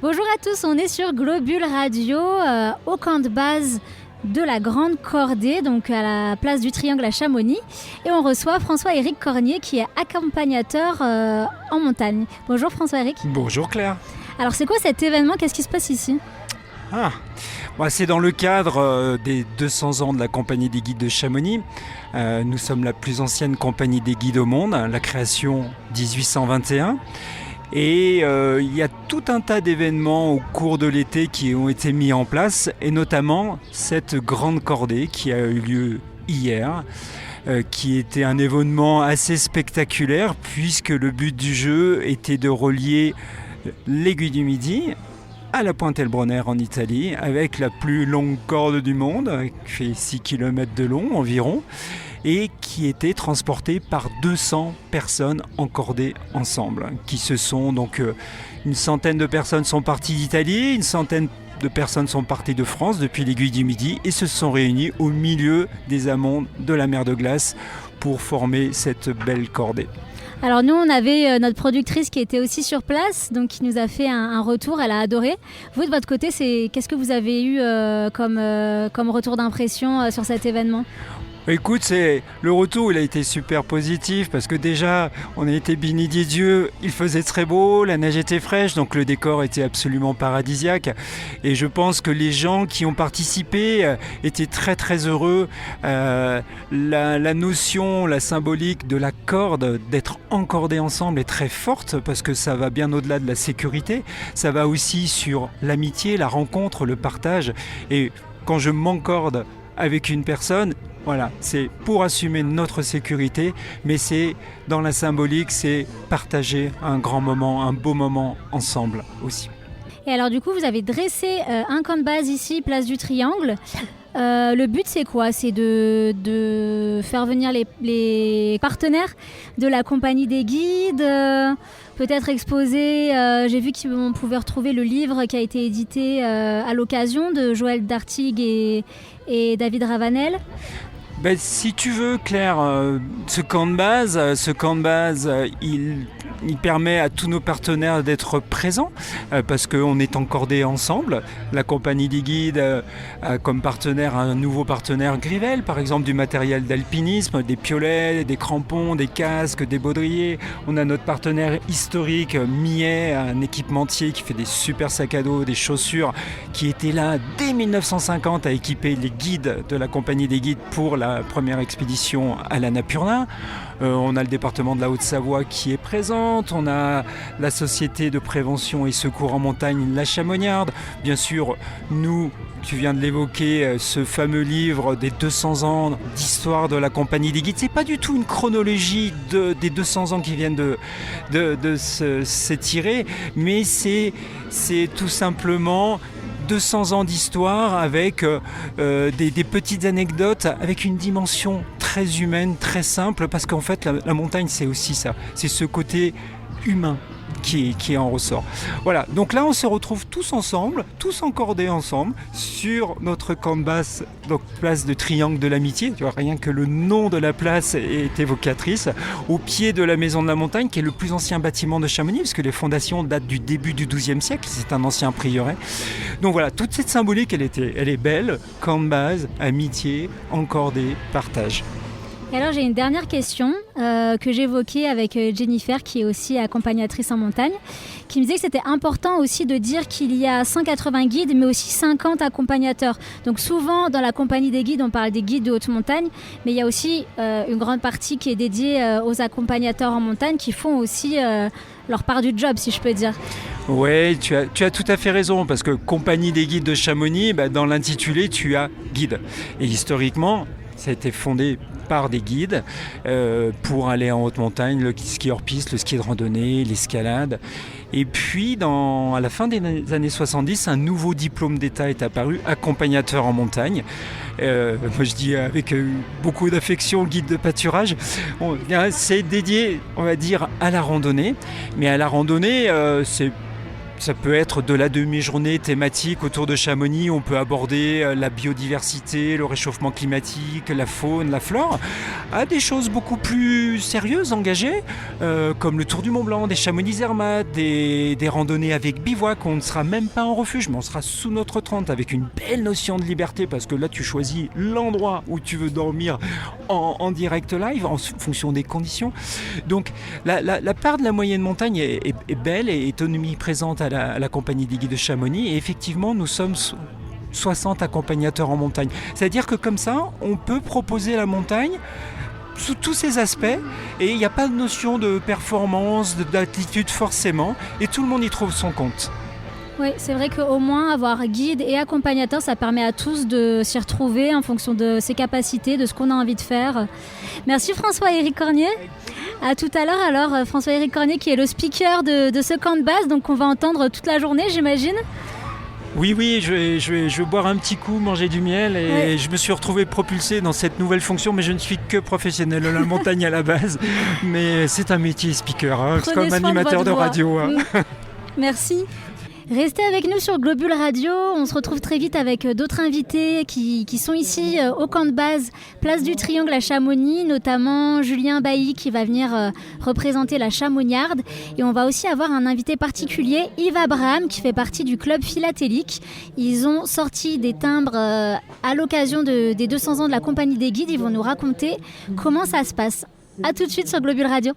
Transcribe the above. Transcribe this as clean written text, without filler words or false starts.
Bonjour à tous, on est sur Globule Radio au camp de base de la Grande Cordée, donc à la place du Triangle à Chamonix. Et on reçoit François-Éric Cornier qui est accompagnateur en montagne. Bonjour François-Éric. Bonjour Claire. Alors c'est quoi cet événement? Qu'est-ce qui se passe ici? C'est dans le cadre des 200 ans de la Compagnie des Guides de Chamonix. Nous sommes la plus ancienne compagnie des guides au monde, la création 1821. Et il y a tout un tas d'événements au cours de l'été qui ont été mis en place, et notamment cette grande cordée qui a eu lieu hier, qui était un événement assez spectaculaire puisque le but du jeu était de relier l'Aiguille du Midi à la Pointe Elbronner en Italie, avec la plus longue corde du monde, qui fait 6 km de long environ, et qui était transportée par 200 personnes encordées ensemble, qui se sont donc une centaine de personnes sont parties d'Italie, une centaine de personnes sont parties de France depuis l'Aiguille du Midi et se sont réunies au milieu des amont de la mer de glace pour former cette belle cordée. Alors nous, on avait notre productrice qui était aussi sur place, donc qui nous a fait un retour, elle a adoré. Vous, de votre côté, qu'est-ce que vous avez eu comme retour d'impression sur cet événement ? Écoute, le retour il a été super positif parce que déjà on a été bénis des dieux, il faisait très beau, la neige était fraîche, donc le décor était absolument paradisiaque et je pense que les gens qui ont participé étaient très très heureux. La notion, la symbolique de la corde, d'être encordés ensemble est très forte parce que ça va bien au-delà de la sécurité, ça va aussi sur l'amitié, la rencontre, le partage, et quand je m'encorde avec une personne, voilà, c'est pour assumer notre sécurité, mais c'est dans la symbolique, c'est partager un grand moment, un beau moment ensemble aussi. Et alors du coup, vous avez dressé un camp de base ici, place du Triangle. Le but c'est quoi? C'est de faire venir les partenaires de la compagnie des guides, peut-être exposer, j'ai vu qu'on pouvait retrouver le livre qui a été édité à l'occasion de Joël Dartigue et David Ravanel. Si tu veux Claire, ce camp de base, il permet à tous nos partenaires d'être présents parce qu'on est encordés ensemble. La compagnie des guides a comme partenaire un nouveau partenaire Grivel, par exemple du matériel d'alpinisme, des piolets, des crampons, des casques, des baudriers. On a notre partenaire historique Millet, un équipementier qui fait des super sacs à dos, des chaussures, qui était là dès 1950 à équiper les guides de la compagnie des guides pour la première expédition à l'Annapurna. On a le département de la Haute-Savoie qui est présente, on a la société de prévention et secours en montagne La Chamoniarde. Bien sûr, nous, tu viens de l'évoquer, ce fameux livre des 200 ans d'histoire de la compagnie des guides. C'est pas du tout une chronologie des 200 ans qui viennent de s'étirer, mais c'est tout simplement 200 ans d'histoire avec des petites anecdotes, avec une dimension très humaine, très simple, parce qu'en fait la montagne c'est aussi ça, c'est ce côté humain qui en ressort. Voilà, donc là on se retrouve tous ensemble, tous encordés ensemble sur notre camp de base, donc place de Triangle de l'Amitié. Tu vois, rien que le nom de la place est évocatrice, au pied de la Maison de la Montagne, qui est le plus ancien bâtiment de Chamonix, parce que les fondations datent du début du XIIe siècle, c'est un ancien prieuré. Donc voilà, toute cette symbolique, elle est belle, camp de base, amitié, encordé, partage. Et alors j'ai une dernière question que j'évoquais avec Jennifer, qui est aussi accompagnatrice en montagne, qui me disait que c'était important aussi de dire qu'il y a 180 guides mais aussi 50 accompagnateurs. Donc souvent dans la compagnie des guides on parle des guides de haute montagne, mais il y a aussi une grande partie qui est dédiée aux accompagnateurs en montagne qui font aussi leur part du job, si je peux dire. Oui, tu as tout à fait raison, parce que compagnie des guides de Chamonix, dans l'intitulé tu as guide. Et historiquement, ça a été fondé par des guides pour aller en haute montagne, le ski hors-piste, le ski de randonnée, l'escalade. Et puis, à la fin des années 70, un nouveau diplôme d'État est apparu, accompagnateur en montagne. Moi, je dis avec beaucoup d'affection, guide de pâturage. C'est dédié, on va dire, à la randonnée. Mais à la randonnée, c'est Ça peut être de la demi-journée thématique autour de Chamonix. On peut aborder la biodiversité, le réchauffement climatique, la faune, la flore, à des choses beaucoup plus sérieuses, engagées, comme le Tour du Mont-Blanc, des Chamonix-Zermatt, des randonnées avec bivouac. On ne sera même pas en refuge, mais on sera sous notre tente avec une belle notion de liberté, parce que là, tu choisis l'endroit où tu veux dormir en direct live, en fonction des conditions. Donc, la part de la moyenne montagne est belle et est omniprésente à la compagnie des guides de Chamonix, et effectivement nous sommes 60 accompagnateurs en montagne. C'est-à-dire que comme ça, on peut proposer la montagne sous tous ses aspects, et il n'y a pas de notion de performance, d'altitude forcément, et tout le monde y trouve son compte. Oui, c'est vrai qu'au moins avoir guide et accompagnateur, ça permet à tous de s'y retrouver en fonction de ses capacités, de ce qu'on a envie de faire. Merci François-Éric Cornier. À tout à l'heure. Alors François-Éric Cornier qui est le speaker de ce camp de base, donc on va entendre toute la journée, j'imagine. Oui, je vais boire un petit coup, manger du miel, et je me suis retrouvé propulsé dans cette nouvelle fonction, mais je ne suis que professionnel de la montagne à la base. Mais c'est un métier speaker, c'est comme animateur de radio. Merci. Restez avec nous sur Globule Radio, on se retrouve très vite avec d'autres invités qui sont ici au camp de base, place du Triangle à Chamonix, notamment Julien Bailly qui va venir représenter la Chamoniarde, et on va aussi avoir un invité particulier, Yves Abraham, qui fait partie du club philatélique. Ils ont sorti des timbres à l'occasion des 200 ans de la compagnie des guides, ils vont nous raconter comment ça se passe. A tout de suite sur Globule Radio.